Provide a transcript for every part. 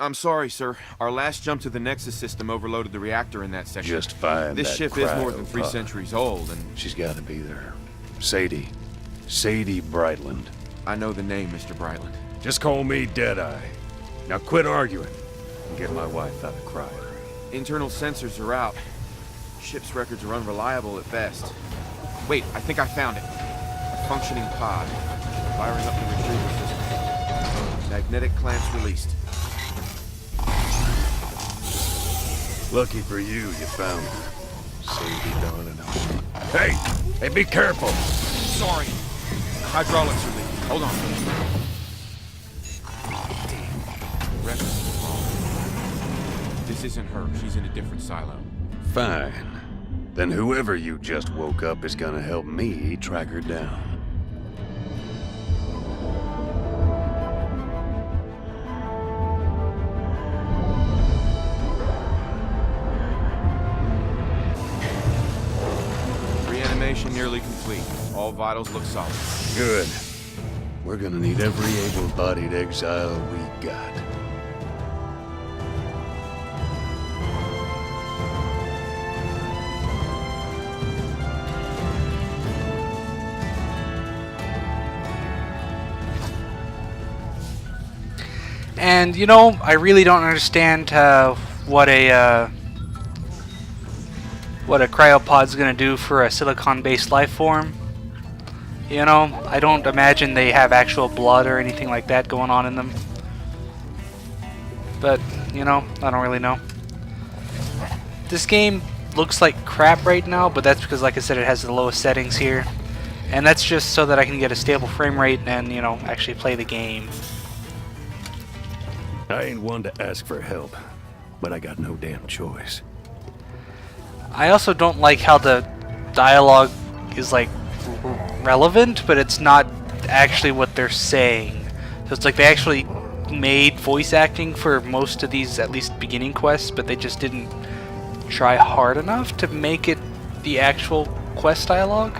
I'm sorry, sir. Our last jump to the Nexus system overloaded the reactor in that section. Just find This that ship is more than 3 cryopod. centuries old, and She's got to be there. Sadie. Sadie Brightland. I know the name, Mr. Brightland. Just call me Deadeye. Now quit arguing and get my wife out of cryo. Internal sensors are out. Ship's records are unreliable at best. Wait, I think I found it. A functioning pod. Firing up the retriever system. Magnetic clamps released. Lucky for you, you found her. Sadie, darling. Hey, be careful. Sorry. Hydraulics are leaking. Hold on. Records are wrong. This isn't her. She's in a different silo. Fine. Then whoever you just woke up is gonna help me track her down. Reanimation nearly complete. All vitals look solid. Good. We're gonna need every able-bodied exile we got. And you know, I really don't understand what a cryopod's gonna do for a silicon-based life form. You know, I don't imagine they have actual blood or anything like that going on in them. But, you know, I don't really know. This game looks like crap right now, but that's because, like I said, it has the lowest settings here. And that's just so that I can get a stable frame rate and, you know, actually play the game. I ain't one to ask for help, but I got no damn choice. I also don't like how the dialogue is, like, relevant, but it's not actually what they're saying. So it's like they actually made voice acting for most of these, at least beginning quests, but they just didn't try hard enough to make it the actual quest dialogue.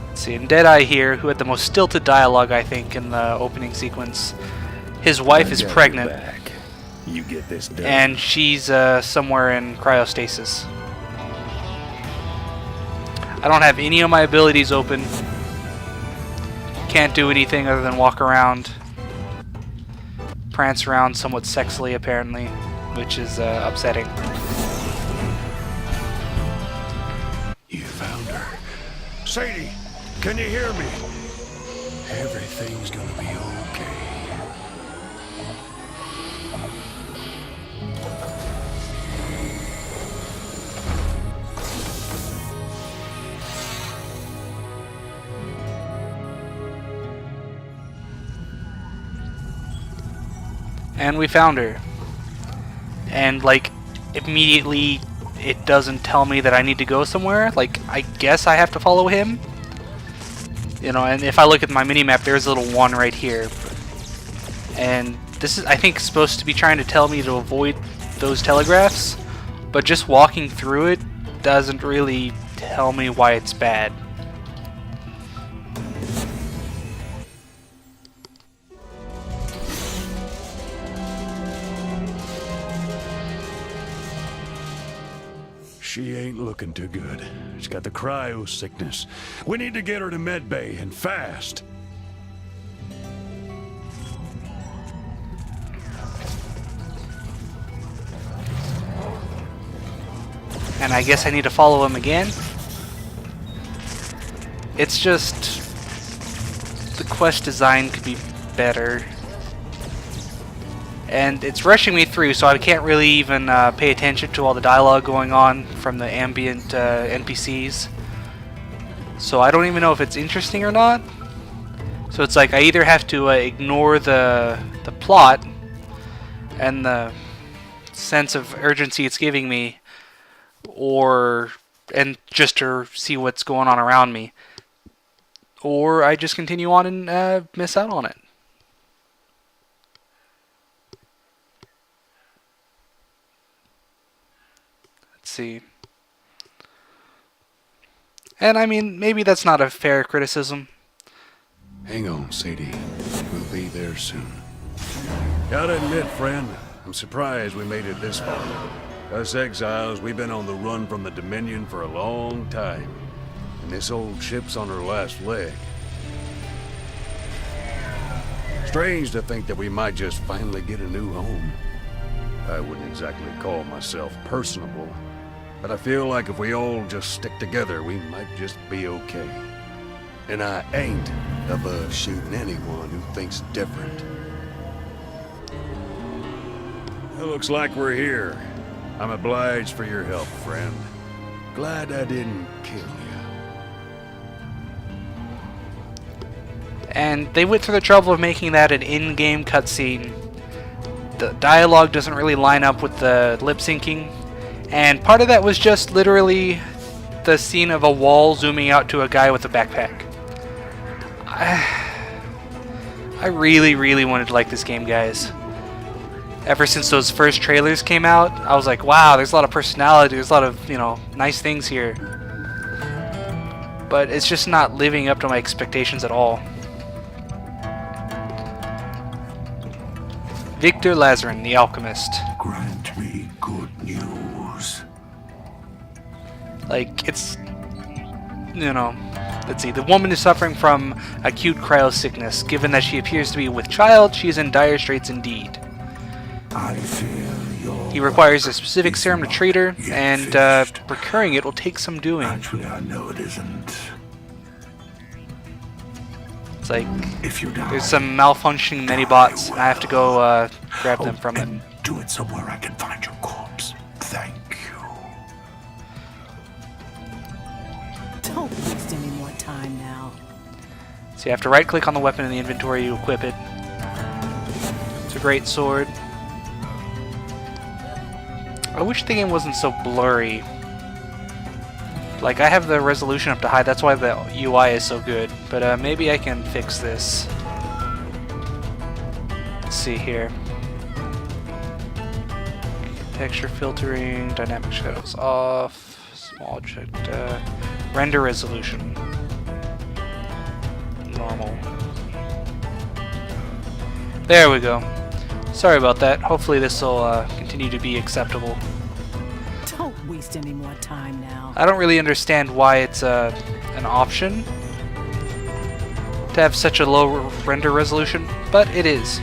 Let's see, and Deadeye here, who had the most stilted dialogue, I think, in the opening sequence, his wife is pregnant, You get this done. and she's somewhere in cryostasis. I don't have any of my abilities open. Can't do anything other than walk around. Prance around somewhat sexily, apparently, which is upsetting. You found her. Sadie, can you hear me? Everything's gonna be okay. And we found her. And, like, immediately it doesn't tell me that I need to go somewhere. Like, I guess I have to follow him. You know, and if I look at my minimap, there's a little 1 right here. And this is, I think, supposed to be trying to tell me to avoid those telegraphs. But just walking through it doesn't really tell me why it's bad. She ain't looking too good. She's got the cryo sickness. We need to get her to medbay, and fast. And I guess I need to follow him again. It's just the quest design could be better. And it's rushing me through, so I can't really even pay attention to all the dialogue going on from the ambient NPCs. So I don't even know if it's interesting or not. So it's like I either have to ignore the plot and the sense of urgency it's giving me, and just to see what's going on around me, or I just continue on and miss out on it. See. And I mean, maybe that's not a fair criticism, Hang on, Sadie. We'll be there soon. Gotta admit, friend, I'm surprised we made it this far. Us exiles, we've been on the run from the Dominion for a long time. And this old ship's on her last leg. Strange to think that we might just finally get a new home. I wouldn't exactly call myself personable, but I feel like if we all just stick together, we might just be okay. And I ain't above shooting anyone who thinks different. It looks like we're here. I'm obliged for your help, friend. Glad I didn't kill you. And they went through the trouble of making that an in-game cutscene. The dialogue doesn't really line up with the lip syncing, and part of that was just literally the scene of a wall zooming out to a guy with a backpack. I really, really wanted to like this game, guys. Ever since those first trailers came out, I was like, wow, there's a lot of personality, there's a lot of, nice things here. But it's just not living up to my expectations at all. Victor Lazarin, the Alchemist. Grant me good news. Like, it's... Let's see. The woman is suffering from acute cryosickness. Given that she appears to be with child, she is in dire straits indeed. I fear your... He requires a specific serum to treat her, and procuring it will take some doing. Actually, I know it isn't. It's like, If you die, there's some malfunctioning many-bots, and I have to go grab them from it. and do it somewhere I can find your corpse. Thank you. Don't waste any more time now. So you have to right-click on the weapon in the inventory to equip it. It's a great sword. I wish the game wasn't so blurry. Like, I have the resolution up to high, that's why the UI is so good. But maybe I can fix this. Let's see here. Texture filtering, dynamic shadows off, small object, render resolution. Normal. There we go. Sorry about that. Hopefully this will continue to be acceptable. Don't waste any more time now. I don't really understand why it's an option to have such a low render resolution, but it is.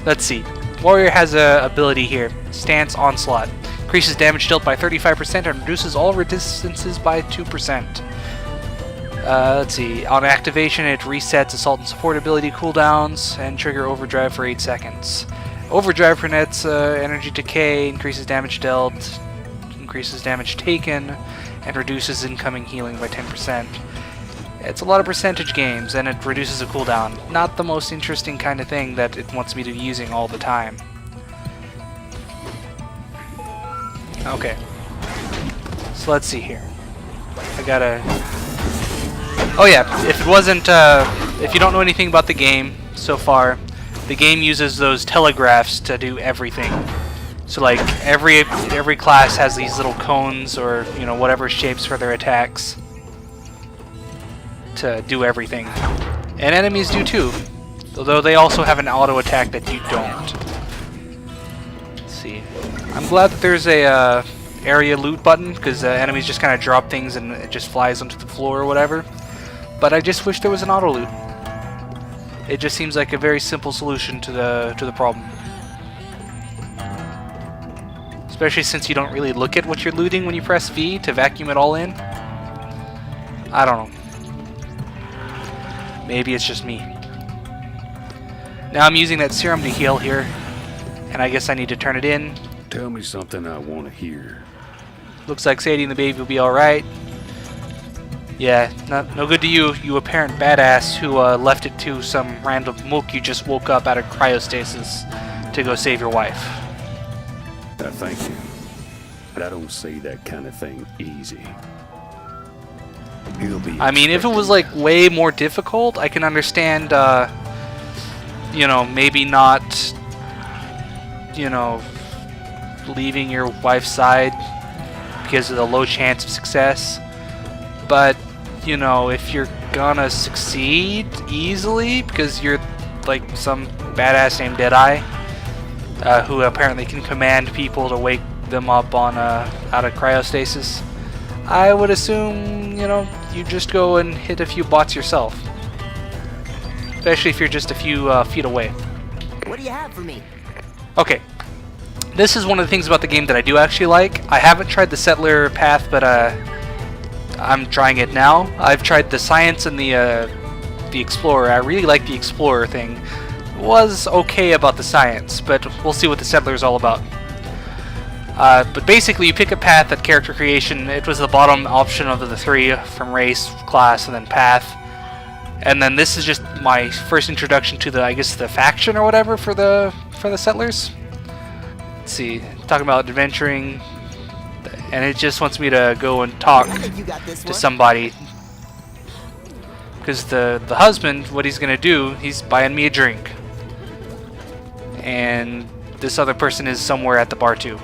Let's see. Warrior has a ability here, Stance Onslaught. Increases damage dealt by 35% and reduces all resistances by 2%. Let's see. On activation, it resets Assault and Support ability cooldowns and trigger Overdrive for 8 seconds. Overdrive prevents energy decay, increases damage dealt, increases damage taken, and reduces incoming healing by 10%. It's a lot of percentage games, and it reduces a cooldown. Not the most interesting kind of thing that it wants me to be using all the time. Okay. So let's see here. I gotta... Oh yeah, if it wasn't, if you don't know anything about the game so far, the game uses those telegraphs to do everything. So like every class has these little cones or whatever shapes for their attacks to do everything, and enemies do too. Although they also have an auto attack that you don't. Let's see. I'm glad that there's a area loot button because enemies just kind of drop things and it just flies onto the floor or whatever. But I just wish there was an auto loot. It just seems like a very simple solution to the problem. Especially since you don't really look at what you're looting when you press V to vacuum it all in. I don't know. Maybe it's just me. Now I'm using that serum to heal here, and I guess I need to turn it in. Tell me something I want to hear. Looks like Sadie and the baby will be alright. Yeah, no good to you, you apparent badass who left it to some random mook you just woke up out of cryostasis to go save your wife. Thank you. But I don't say that kind of thing easy. He'll be I mean, if it was like way more difficult, I can understand, maybe not, leaving your wife's side because of the low chance of success. But, you know, if you're gonna succeed easily because you're like some badass named Deadeye, who apparently can command people to wake them up on out of cryostasis, I would assume, you know, you just go and hit a few bots yourself. Especially if you're just a few feet away. What do you have for me? Okay. This is one of the things about the game that I do actually like. I haven't tried the settler path, but I'm trying it now. I've tried the science and the explorer. I really like the explorer thing. Was okay about the science, but we'll see what the settler is all about. But basically, you pick a path at character creation. It was the bottom option of the three, from race, class, and then path. And then this is just my first introduction to the, I guess, the faction or whatever for the settlers. Let's see, talking about adventuring, and it just wants me to go and talk to somebody. Because the husband, what he's gonna do, he's buying me a drink. And this other person is somewhere at the bar too.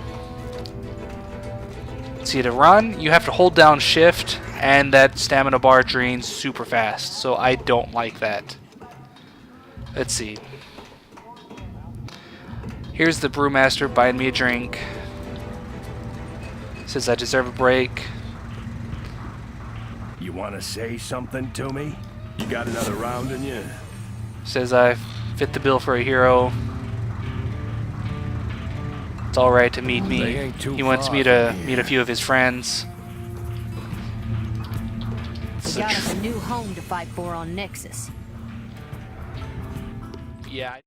See, to run, you have to hold down shift, and that stamina bar drains super fast, so I don't like that. Let's see. Here's the brewmaster buying me a drink. Says I deserve a break. You want to say something to me? You got another round in you? Says I fit the bill for a hero. It's alright to meet They me. ain't too He wants far me to from here. meet a few of his friends. We got us a new home to fight for on Nexus. Yeah.